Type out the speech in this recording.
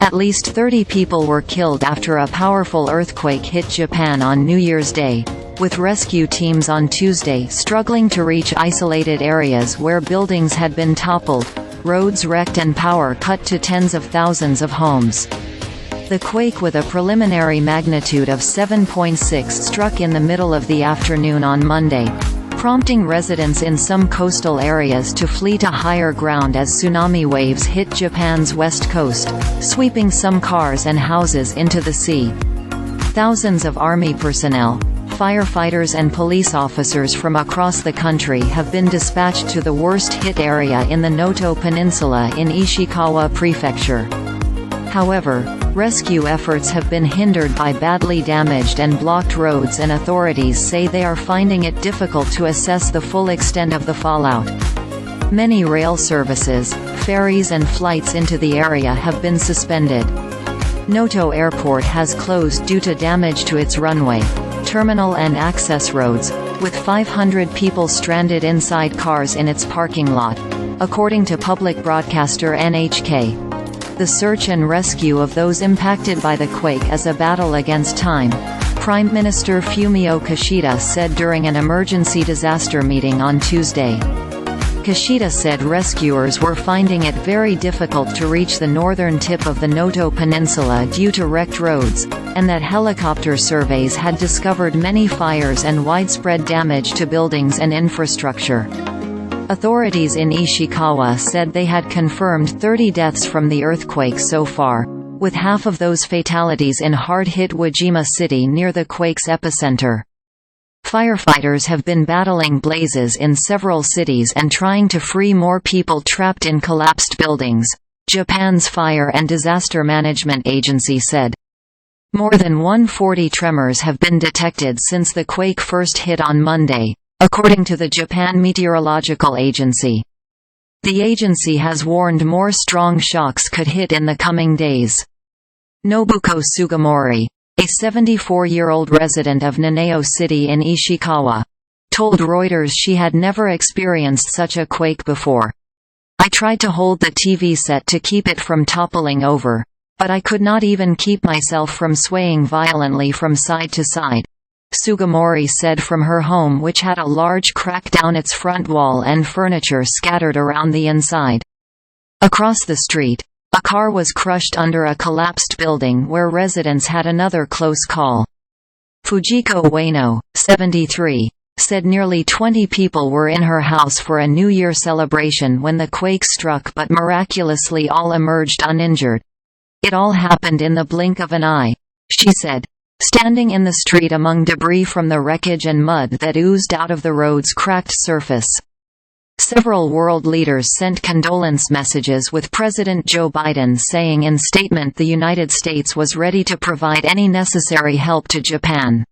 At least 30 people were killed after a powerful earthquake hit Japan on New Year's Day, with rescue teams on Tuesday struggling to reach isolated areas where buildings had been toppled, roads wrecked and power cut to tens of thousands of homes. The quake, with a preliminary magnitude of 7.6, struck in the middle of the afternoon on Monday, prompting residents in some coastal areas to flee to higher ground as tsunami waves hit Japan's west coast, sweeping some cars and houses into the sea. Thousands of army personnel, firefighters and police officers from across the country have been dispatched to the worst-hit area in the Noto peninsula in Ishikawa prefecture. However, rescue efforts have been hindered by badly damaged and blocked roads, and authorities say they are finding it difficult to assess the full extent of the fallout. Many rail services, ferries and flights into the area have been suspended. Noto Airport has closed due to damage to its runway, terminal and access roads, with 500 people stranded inside cars in its parking lot, according to public broadcaster NHK. The search and rescue of those impacted by the quake is a battle against time, Prime Minister Fumio Kishida said during an emergency disaster meeting on Tuesday. Kishida said rescuers were finding it very difficult to reach the northern tip of the Noto Peninsula due to wrecked roads, and that helicopter surveys had discovered many fires and widespread damage to buildings and infrastructure. Authorities in Ishikawa said they had confirmed 30 deaths from the earthquake so far, with half of those fatalities in hard-hit Wajima city near the quake's epicenter. Firefighters have been battling blazes in several cities and trying to free more people trapped in collapsed buildings, Japan's Fire and Disaster Management Agency said. More than 140 tremors have been detected since the quake first hit on Monday, according to the Japan Meteorological Agency. The agency has warned more strong shocks could hit in the coming days. Nobuko Sugimori, a 74-year-old resident of Nanao City in Ishikawa, told Reuters she had never experienced such a quake before. "I tried to hold the TV set to keep it from toppling over, but I could not even keep myself from swaying violently from side to side," Sugimori said from her home, which had a large crack down its front wall and furniture scattered around the inside. Across the street, a car was crushed under a collapsed building where residents had another close call. Fujiko Ueno, 73, said nearly 20 people were in her house for a New Year celebration when the quake struck, but miraculously all emerged uninjured. "It all happened in the blink of an eye," she said, standing in the street among debris from the wreckage and mud that oozed out of the road's cracked surface. Several world leaders sent condolence messages, with President Joe Biden saying in statement the United States was ready to provide any necessary help to Japan.